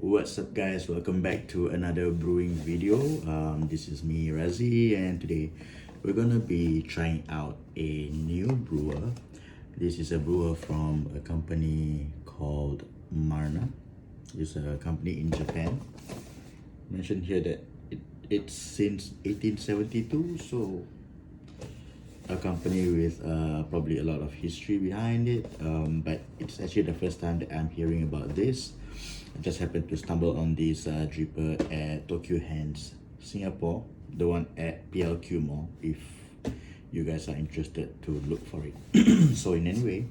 What's up guys, welcome back to another brewing video. This is me Razi, and today we're gonna be trying out a new brewer. This is a brewer from a company called Marna. It's a company in Japan. Mentioned here that it's since 1872, so a company with probably a lot of history behind it, but it's actually the first time that I'm hearing about this. I just happened to stumble on this dripper at Tokyo Hands, Singapore, the one at PLQ Mall, if you guys are interested to look for it. So in any way,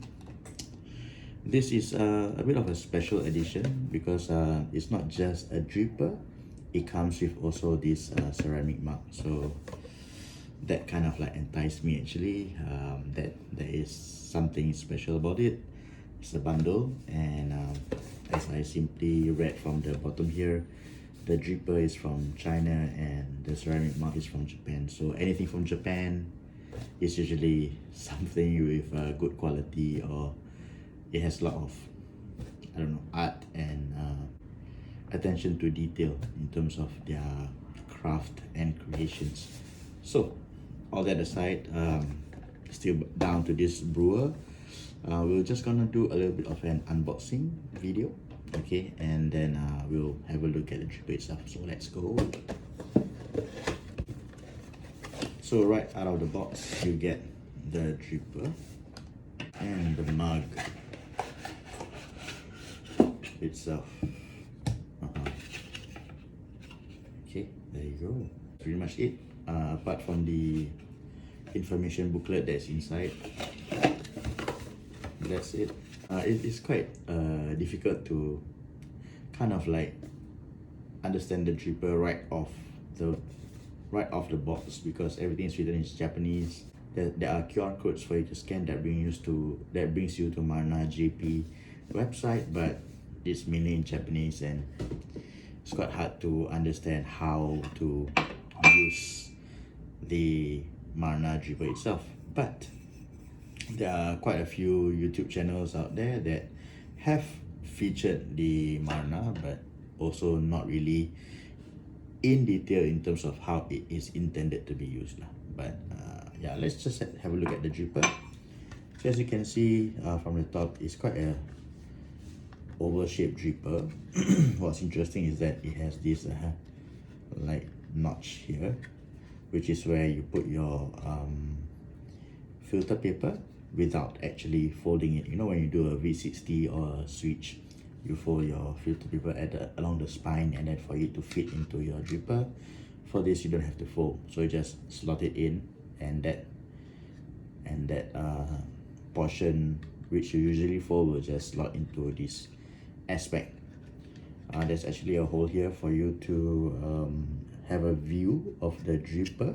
this is a bit of a special edition because it's not just a dripper, it comes with also this ceramic mug. So that kind of like enticed me actually, that there is something special about it. It's a bundle, and as I simply read from the bottom here, the dripper is from China and the ceramic mug is from Japan. So anything from Japan is usually something with good quality, or it has a lot of, I don't know, art and attention to detail in terms of their craft and creations. So all that aside, still down to this brewer, we're just gonna do a little bit of an unboxing video, okay, and then we'll have a look at the dripper itself. So let's go. So right out of the box you get the dripper and the mug itself. Okay, there you go. Pretty much it. Apart from the information booklet that's inside, that's it. It is quite difficult to kind of like understand the dripper right off the box, because everything is written in Japanese. There are QR codes for you to scan that brings you to Marna JP website, but it's mainly in Japanese and it's quite hard to understand how to use the Marna dripper itself. But there are quite a few YouTube channels out there that have featured the Marna, but also not really in detail in terms of how it is intended to be used. But yeah, let's just have a look at the dripper. So as you can see from the top, it's quite a oval shaped dripper. What's interesting is that it has this like notch here, which is where you put your filter paper without actually folding it. You know, when you do a V60 or a switch, you fold your filter paper along the spine, and then for it to fit into your dripper. For this, you don't have to fold, so you just slot it in, and that portion which you usually fold will just slot into this aspect. There's actually a hole here for you to have a view of the dripper.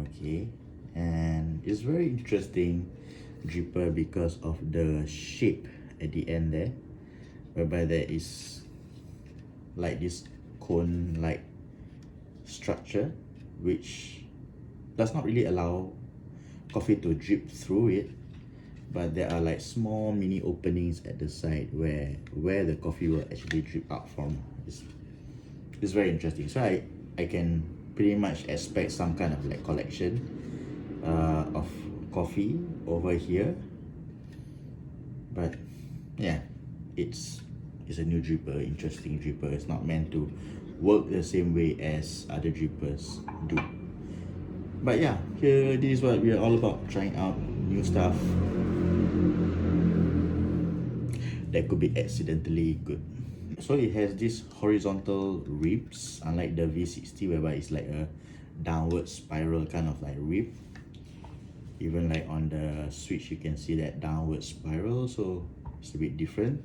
Okay, and it's very interesting dripper because of the shape at the end there, whereby there is like this cone like structure which does not really allow coffee to drip through it, but there are like small mini openings at the side where the coffee will actually drip out from. It's very interesting. So I can pretty much expect some kind of like collection of coffee over here. But yeah, it's a new dripper, interesting dripper. It's not meant to work the same way as other drippers do. But yeah, here, this is what we are all about, trying out new stuff that could be accidentally good. So it has these horizontal ribs, unlike the V60 whereby it's like a downward spiral kind of like rib. Even like on the switch you can see that downward spiral, so it's a bit different.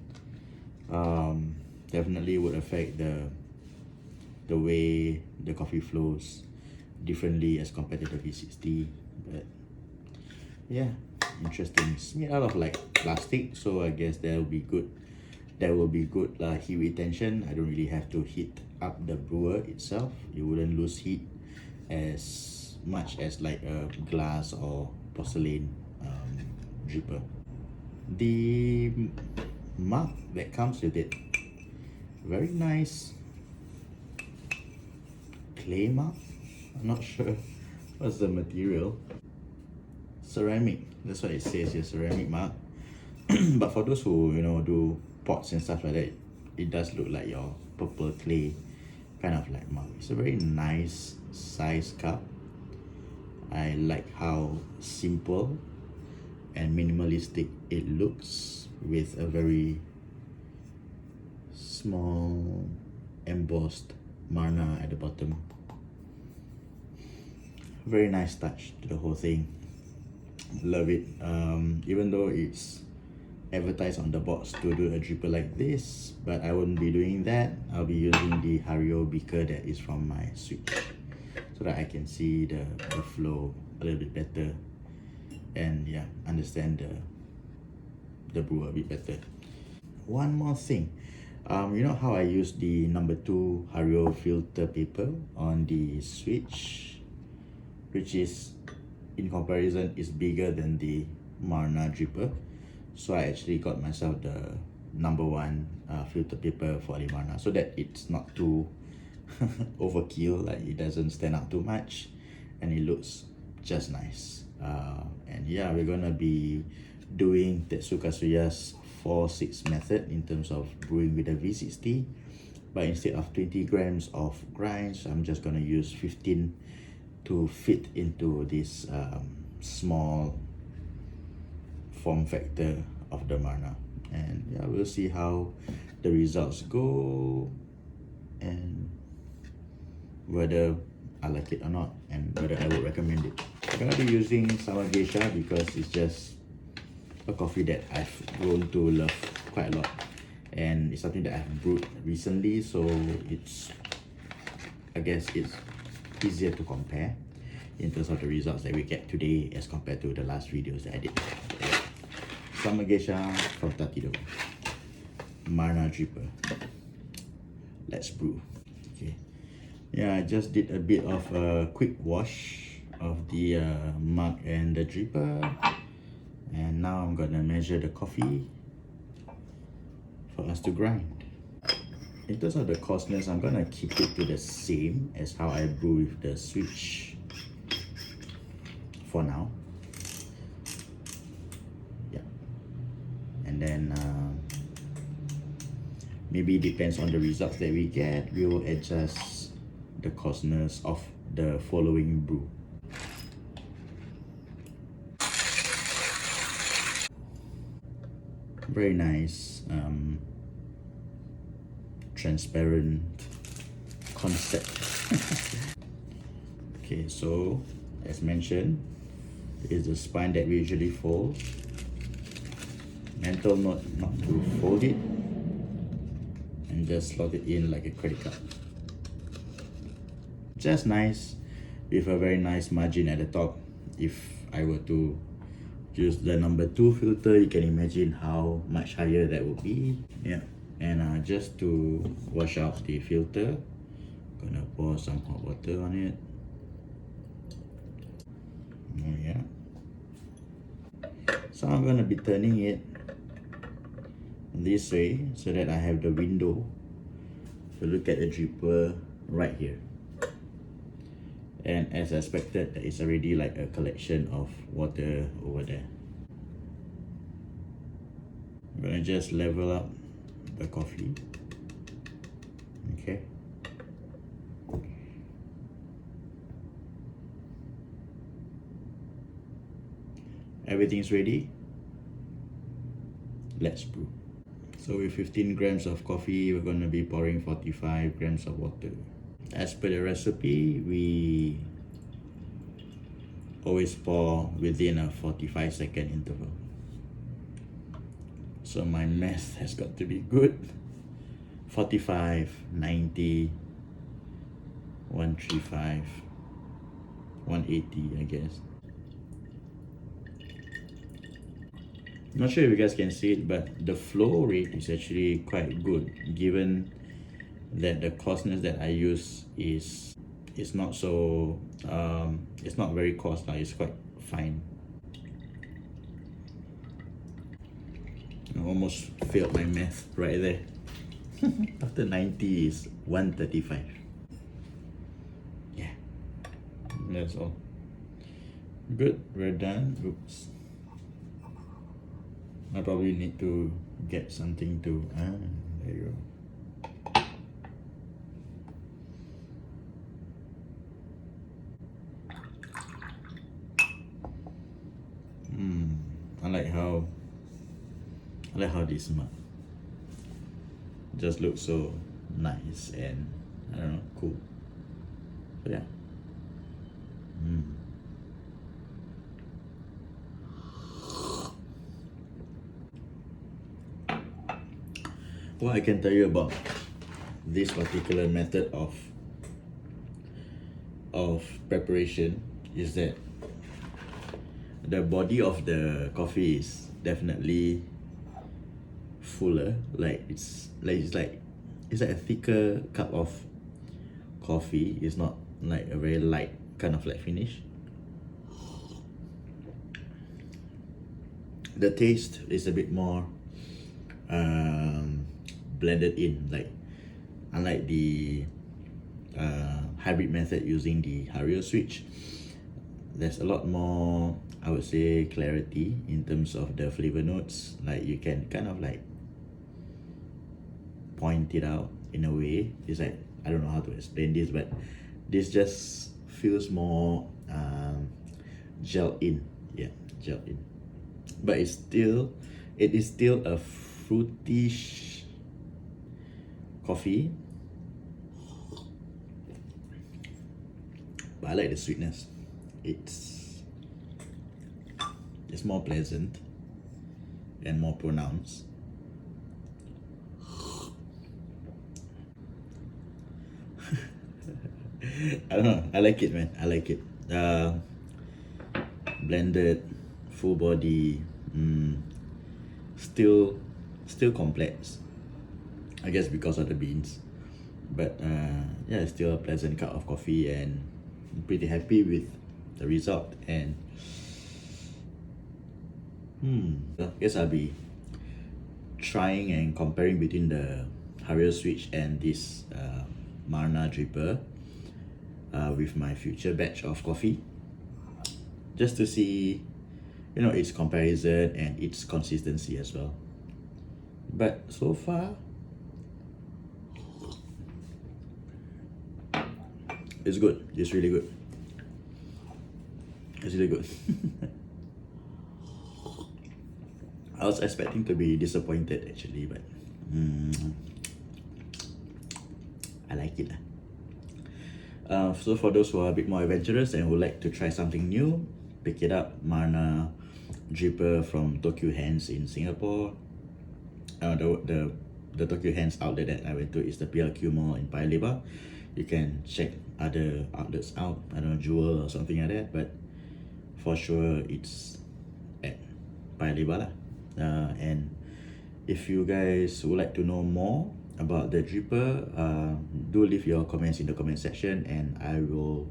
Definitely would affect the way the coffee flows differently as compared to the V60. But yeah, interesting. It's made out of like plastic, so I guess there will be good heat retention. I don't really have to heat up the brewer itself. You wouldn't lose heat as much as like a glass or porcelain dripper. The mug that comes with it Very nice clay mark. I'm not sure what's the material. Ceramic, that's what it says here, ceramic mark. But for those who, you know, do pots and stuff like that, it does look like your purple clay kind of like mark. It's a very nice size cup. I like how simple and minimalistic it looks, with a very small embossed Marna at the bottom. Very nice touch to the whole thing. Love it. Even though it's advertised on the box to do a dripper like this, but I won't be doing that. I'll be using the Hario beaker that is from my switch, so that I can see the flow a little bit better, and yeah, understand the brew a bit better. One more thing, you know how I use the number 2 Hario filter paper on the switch, which is, in comparison, is bigger than the Marna dripper. So I actually got myself the number 1 filter paper for the Marna, so that it's not too overkill, like it doesn't stand out too much and it looks just nice. And yeah, we're gonna be doing Tetsukasuya's 4-6 method in terms of brewing with a V60, but instead of 20 grams of grinds, I'm just gonna use 15 to fit into this small form factor of the Marna. And yeah, we'll see how the results go, and whether I like it or not, and whether I would recommend it. I'm gonna be using Summer Geisha because it's just a coffee that I've grown to love quite a lot, and it's something that I've brewed recently, so it's, I guess it's easier to compare in terms of the results that we get today as compared to the last videos that I did. Summer Geisha from Tatido, Marna dripper. Let's brew. Okay. Yeah, I just did a bit of a quick wash of the mug and the dripper, and now I'm gonna measure the coffee for us to grind. In terms of the coarseness, I'm gonna keep it to the same as how I brew with the switch for now. Yeah, and then maybe it depends on the results that we get, we will adjust the coarseness of the following brew. Very nice transparent concept. Okay, so as mentioned, is the spine that we usually fold. Mental note not to fold it, and just slot it in like a credit card. Just nice, with a very nice margin at the top. If I were to use the number 2 filter, you can imagine how much higher that would be. Yeah, and just to wash out the filter, gonna pour some hot water on it. Oh yeah. So I'm gonna be turning it this way so that I have the window to look at the dripper right here. And as expected, there is already like a collection of water over there. I'm gonna just level up the coffee. Okay. Everything's ready. Let's brew. So with 15 grams of coffee, we're gonna be pouring 45 grams of water. As per the recipe, we always pour within a 45-second interval. So my math has got to be good. 45, 90, 135, 180, I guess. Not sure if you guys can see it, but the flow rate is actually quite good, given that the coarseness that I use is not so it's not very coarse, it's quite fine. I almost failed my math right there. After 90 is 135. Yeah, that's all. Good, we're done. Oops. I probably need to get something to, there you go. I like how this mug just looks so nice and I don't know, cool. So yeah. What I can tell you about this particular method of preparation is that the body of the coffee is definitely fuller. It's like a thicker cup of coffee. It's not like a very light kind of like finish. The taste is a bit more blended in, like unlike the hybrid method using the Hario switch. There's a lot more, I would say, clarity in terms of the flavor notes. Like you can kind of like point it out in a way. It's like, I don't know how to explain this, but this just feels more gel in. Yeah, gel in. But it is still a fruity coffee. But I like the sweetness. It's more pleasant and more pronounced. I don't know. I like it, man. I like it. Blended, full body, still complex. I guess because of the beans. But yeah, it's still a pleasant cup of coffee, and I'm pretty happy with the result. And I guess I'll be trying and comparing between the Hario switch and this Marna dripper with my future batch of coffee, just to see, you know, its comparison and its consistency as well. But so far, it's good. It's really good. It's really good. I was expecting to be disappointed actually, but I like it. So for those who are a bit more adventurous and would like to try something new, pick it up. Marna dripper from Tokyo Hands in Singapore. The Tokyo Hands outlet that I went to is the PLQ Mall in Paya Lebar. You can check other outlets out, I don't know, Jewel or something like that, but for sure it's at Paya Lebar lah. And if you guys would like to know more about the dripper, do leave your comments in the comment section, and I will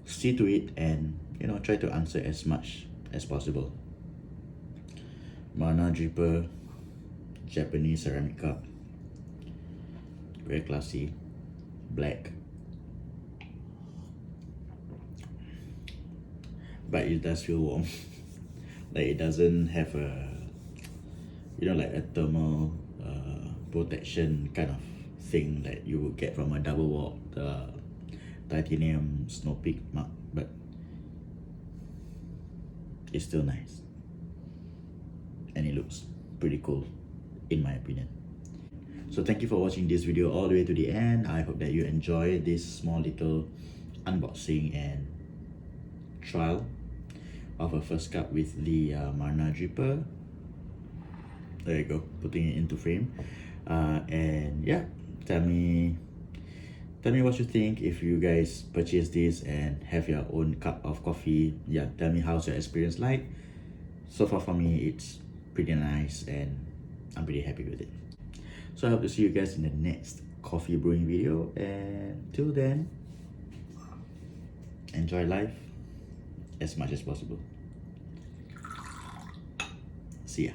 see to it and, you know, try to answer as much as possible. Marna dripper, Japanese ceramic cup, very classy, black, but it does feel warm. Like it doesn't have a, you know, like a thermal protection kind of thing that you would get from a double wall titanium snow peak mug, but it's still nice and it looks pretty cool in my opinion. So thank you for watching this video all the way to the end. I hope that you enjoy this small little unboxing and trial of a first cup with the Marna dripper. There you go, putting it into frame. And yeah, tell me what you think if you guys purchase this and have your own cup of coffee. Yeah, tell me how's your experience like. So far for me, it's pretty nice and I'm pretty happy with it. So I hope to see you guys in the next coffee brewing video, and till then, enjoy life as much as possible. See ya.